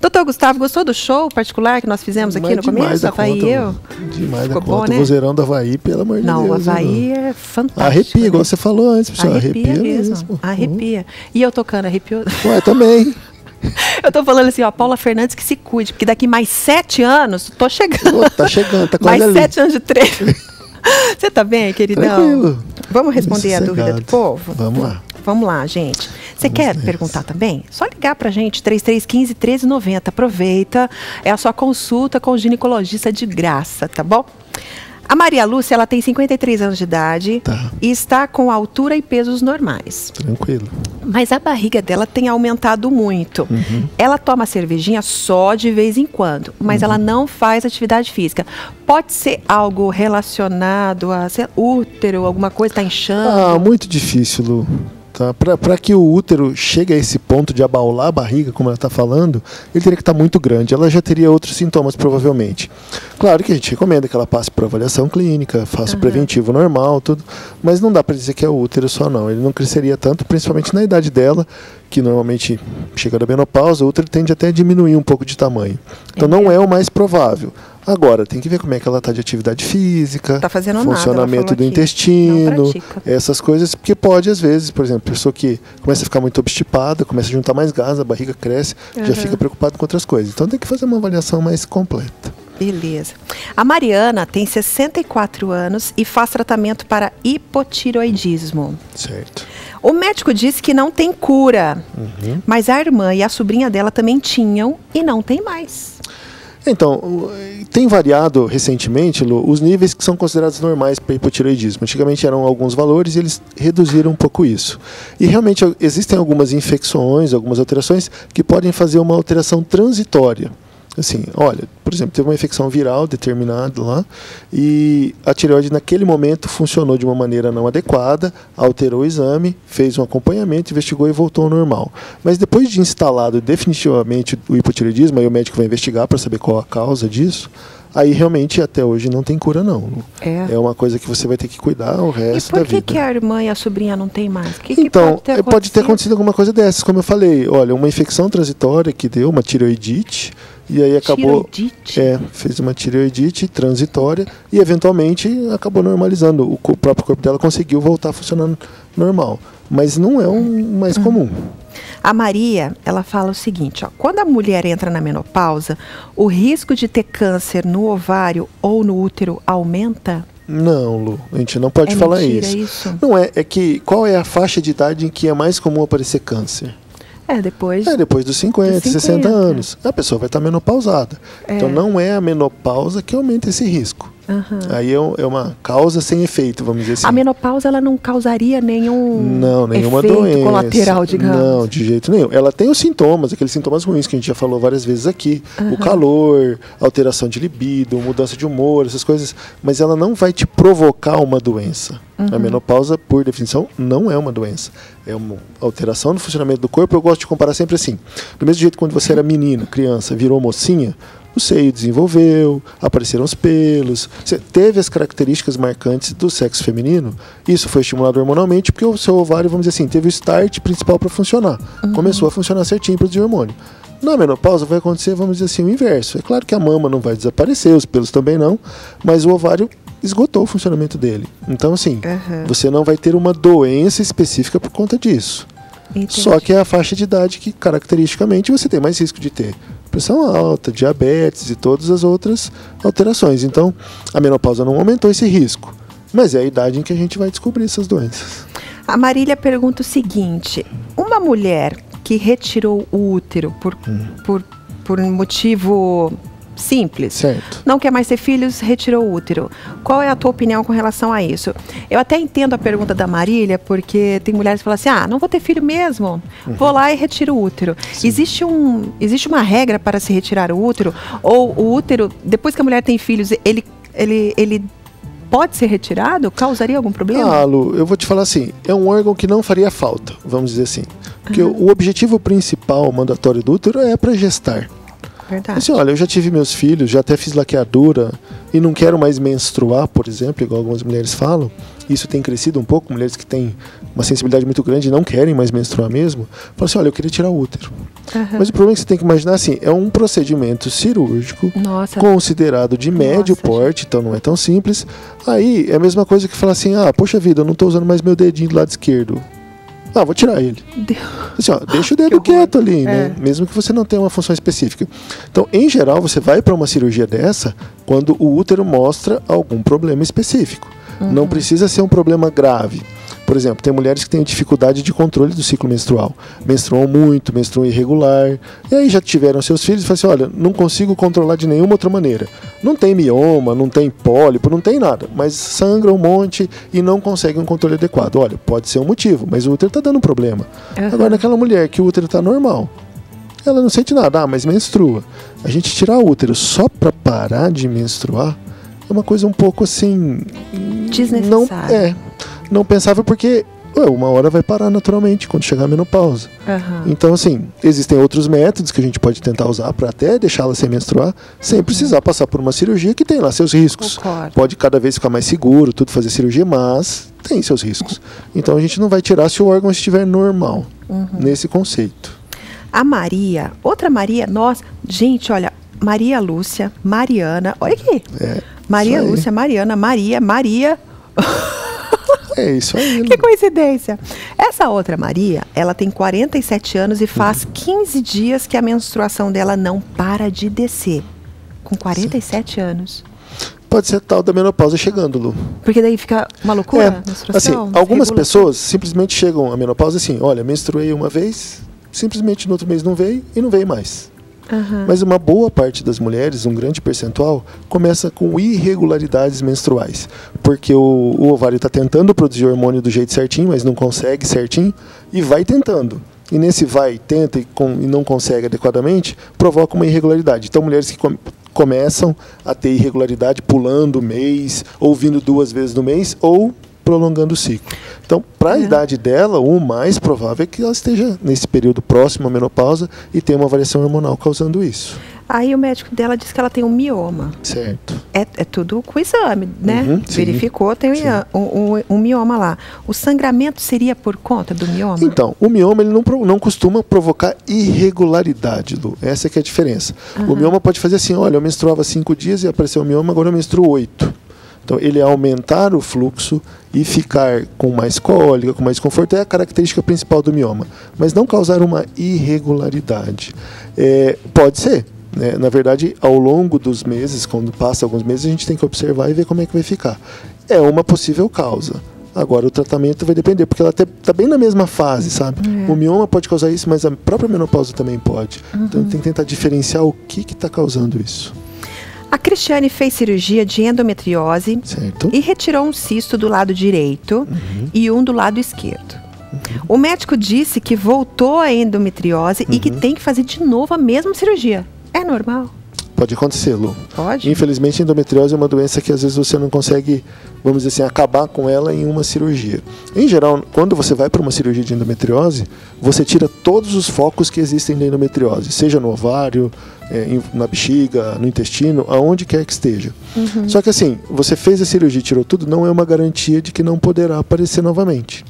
Doutor Gustavo, gostou do show particular que nós fizemos aqui no começo? Havaí e eu? Demais da Ficou bom, conta. né? O vozeirão do Havaí, pelo amor de Deus. Não, o Havaí é fantástico. Arrepia, igual você falou antes, pessoal. Arrepia mesmo. Arrepia. E eu tocando, arrepiou. Ué, também. Eu tô falando assim, ó, Paula Fernandes que se cuide, porque daqui mais 7 anos, tô chegando. Tá chegando, tá mais quase ali. 7 anos de treino. Você tá bem, queridão? Tranquilo. Vamos responder a dúvida do povo? Vamos lá. Vamos lá, gente. Você quer perguntar também? Só ligar pra gente, 3315-1390. Aproveita, é a sua consulta com o ginecologista de graça, tá bom? A Maria Lúcia, ela tem 53 anos de idade e está com altura e pesos normais. Tranquilo. Mas a barriga dela tem aumentado muito. Ela toma cervejinha só de vez em quando, mas ela não faz atividade física. Pode ser algo relacionado a útero, alguma coisa está inchando? Ah, muito difícil, Lu. Tá? Para que o útero chegue a esse ponto de abaular a barriga, como ela está falando, ele teria que estar muito grande. Ela já teria outros sintomas, provavelmente. Claro que a gente recomenda que ela passe por avaliação clínica, faça o preventivo normal, tudo, mas não dá para dizer que é o útero só, não. Ele não cresceria tanto, principalmente na idade dela, que normalmente chega da menopausa, o útero tende até a diminuir um pouco de tamanho. Então não é o mais provável. Agora, tem que ver como é que ela está de atividade física, tá fazendo funcionamento do intestino, essas coisas, porque pode, às vezes, por exemplo, pessoa que começa a ficar muito obstipada, começa a juntar mais gás, a barriga cresce, já fica preocupado com outras coisas. Então tem que fazer uma avaliação mais completa. Beleza. A Mariana tem 64 anos e faz tratamento para hipotiroidismo. Certo. O médico disse que não tem cura, mas a irmã e a sobrinha dela também tinham e não tem mais. Então, tem variado recentemente, Lu, os níveis que são considerados normais para hipotireoidismo. Antigamente eram alguns valores e eles reduziram um pouco isso. E realmente existem algumas infecções, algumas alterações que podem fazer uma alteração transitória. Assim, olha, por exemplo, teve uma infecção viral determinada lá e a tireoide naquele momento funcionou de uma maneira não adequada, alterou o exame, fez um acompanhamento, investigou e voltou ao normal. Mas depois de instalado definitivamente o hipotireoidismo, aí o médico vai investigar para saber qual a causa disso, aí realmente até hoje não tem cura não. É uma coisa que você vai ter que cuidar o resto da vida. E por que a irmã e a sobrinha não tem mais? Então, pode ter acontecido alguma coisa dessas, como eu falei. Olha, uma infecção transitória que deu, uma tireoidite, e aí acabou, fez uma tireoidite transitória e eventualmente acabou normalizando. O próprio corpo dela conseguiu voltar a funcionar normal, mas não é o mais comum. A Maria, ela fala o seguinte, ó, quando a mulher entra na menopausa, o risco de ter câncer no ovário ou no útero aumenta? Não, Lu, a gente não pode falar isso. Não é que qual é a faixa de idade em que é mais comum aparecer câncer? Depois dos 50, 60 anos. A pessoa vai estar menopausada. Então não é a menopausa que aumenta esse risco. Aí é uma causa sem efeito, vamos dizer assim. A menopausa ela não causaria nenhuma doença colateral, digamos. Não, de jeito nenhum. Ela tem os sintomas, aqueles sintomas ruins que a gente já falou várias vezes aqui. O calor, alteração de libido, mudança de humor, essas coisas. Mas ela não vai te provocar uma doença. A menopausa, por definição, não é uma doença. É uma alteração no funcionamento do corpo. Eu gosto de comparar sempre assim. Do mesmo jeito que quando você era menina, criança, virou mocinha, o seio desenvolveu, apareceram os pelos, você teve as características marcantes do sexo feminino. Isso foi estimulado hormonalmente porque o seu ovário, vamos dizer assim, teve o start principal para funcionar. Começou a funcionar certinho para o hormônio. Na menopausa vai acontecer, vamos dizer assim, o inverso. É claro que a mama não vai desaparecer, os pelos também não, mas o ovário esgotou o funcionamento dele. Então, assim, você não vai ter uma doença específica por conta disso. Entendi. Só que é a faixa de idade que, caracteristicamente, você tem mais risco de ter pressão alta, diabetes e todas as outras alterações. Então, a menopausa não aumentou esse risco, mas é a idade em que a gente vai descobrir essas doenças. A Marília pergunta o seguinte, uma mulher que retirou o útero por um motivo simples, certo, não quer mais ter filhos, retirou o útero. Qual é a tua opinião com relação a isso? Eu até entendo a pergunta da Marília, porque tem mulheres que falam assim, não vou ter filho mesmo, vou lá e retiro o útero. Existe uma regra para se retirar o útero? Ou o útero, depois que a mulher tem filhos, ele pode ser retirado? Causaria algum problema? Lu, eu vou te falar assim, é um órgão que não faria falta, vamos dizer assim. Porque o objetivo principal, mandatório do útero, é para gestar. Verdade. Assim, olha, eu já tive meus filhos, já até fiz laqueadura e não quero mais menstruar, por exemplo, igual algumas mulheres falam. Isso tem crescido um pouco, mulheres que têm uma sensibilidade muito grande e não querem mais menstruar mesmo, falam assim, olha, eu queria tirar o útero. Mas o problema é que você tem que imaginar assim, é um procedimento cirúrgico considerado de médio porte, então não é tão simples. Aí é a mesma coisa que falar assim, poxa vida, eu não estou usando mais meu dedinho do lado esquerdo. Vou tirar ele. Assim, deixa o dedo quieto ali, né? Mesmo que você não tenha uma função específica. Então, em geral, você vai para uma cirurgia dessa quando o útero mostra algum problema específico. Não precisa ser um problema grave. Por exemplo, tem mulheres que têm dificuldade de controle do ciclo menstrual. Menstruam muito, menstruam irregular. E aí já tiveram seus filhos e falam assim, olha, não consigo controlar de nenhuma outra maneira. Não tem mioma, não tem pólipo, não tem nada. Mas sangra um monte e não consegue um controle adequado. Olha, pode ser um motivo, mas o útero está dando problema. Agora, naquela mulher que o útero está normal, ela não sente nada, mas menstrua. A gente tirar o útero só para parar de menstruar é uma coisa um pouco assim... desnecessária. Não pensava porque uma hora vai parar naturalmente quando chegar a menopausa. Então, assim, existem outros métodos que a gente pode tentar usar para até deixá-la sem menstruar, sem precisar passar por uma cirurgia que tem lá seus riscos. Pode cada vez ficar mais seguro, tudo fazer cirurgia, mas tem seus riscos. Então, a gente não vai tirar se o órgão estiver normal, nesse conceito. A Maria, outra Maria, gente, olha, Maria Lúcia, Mariana, olha aqui. Maria Lúcia, Mariana, Maria. É isso aí. Que coincidência. Essa outra Maria, ela tem 47 anos e faz 15 dias que a menstruação dela não para de descer. Com 47 anos. Pode ser tal da menopausa chegando, Lu. Porque daí fica uma loucura a menstruação? Assim, algumas pessoas simplesmente chegam à menopausa assim, olha, menstruei uma vez, simplesmente no outro mês não veio e não veio mais. Mas uma boa parte das mulheres, um grande percentual, começa com irregularidades menstruais. Porque o ovário está tentando produzir o hormônio do jeito certinho, mas não consegue certinho, e vai tentando. E nesse tenta e não consegue adequadamente, provoca uma irregularidade. Então, mulheres que começam a ter irregularidade pulando o mês, ou vindo 2 vezes no mês, ou prolongando o ciclo. Então, para a idade dela, o mais provável é que ela esteja nesse período próximo à menopausa e tenha uma variação hormonal causando isso. Aí o médico dela disse que ela tem um mioma. Certo. É tudo com exame, né? Verificou, tem um mioma lá. O sangramento seria por conta do mioma? Então, o mioma ele não costuma provocar irregularidade, Lu. Essa é que é a diferença. O mioma pode fazer assim, olha, eu menstruava 5 dias e apareceu o mioma, agora eu menstruo 8. Então, ele aumentar o fluxo e ficar com mais cólica, com mais conforto, é a característica principal do mioma. Mas não causar uma irregularidade. Pode ser. Né? Na verdade, ao longo dos meses, quando passa alguns meses, a gente tem que observar e ver como é que vai ficar. É uma possível causa. Agora, o tratamento vai depender, porque ela está bem na mesma fase, sabe? O mioma pode causar isso, mas a própria menopausa também pode. Então, tem que tentar diferenciar o que está causando isso. A Cristiane fez cirurgia de endometriose e retirou um cisto do lado direito e um do lado esquerdo. O médico disse que voltou a endometriose e que tem que fazer de novo a mesma cirurgia. É normal? Pode acontecer, Lu. Pode? Infelizmente, a endometriose é uma doença que às vezes você não consegue, vamos dizer assim, acabar com ela em uma cirurgia. Em geral, quando você vai para uma cirurgia de endometriose, você tira todos os focos que existem na endometriose, seja no ovário, na bexiga, no intestino, aonde quer que esteja. Só que assim, você fez a cirurgia e tirou tudo, não é uma garantia de que não poderá aparecer novamente.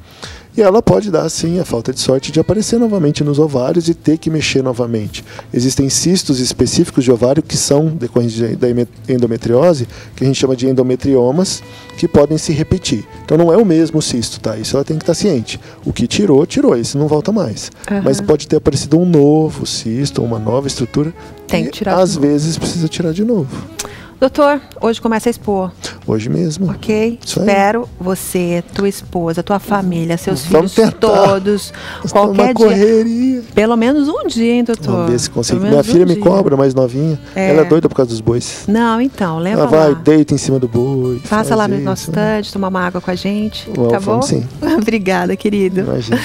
E ela pode dar, sim, a falta de sorte de aparecer novamente nos ovários e ter que mexer novamente. Existem cistos específicos de ovário que são decorrentes da endometriose, que a gente chama de endometriomas, que podem se repetir. Então não é o mesmo cisto, tá? Isso ela tem que estar ciente. O que tirou, esse não volta mais. Mas pode ter aparecido um novo cisto, uma nova estrutura, tem que tirar às vezes precisa tirar de novo. Doutor, hoje começa a expor. Hoje mesmo. Ok? Espero você, tua esposa, tua família, seus Vamos filhos tentar. Todos. Qualquer dia. Correria. Pelo menos um dia, hein, doutor? Vamos ver se consegue. Minha filha me cobra, mais novinha. Ela é doida por causa dos bois. Não, então, leva ela vai, deita em cima do boi. Passa lá no nosso estande, tomar uma água com a gente. Tá bom? Vamos sim. Obrigada, querido. Imagina.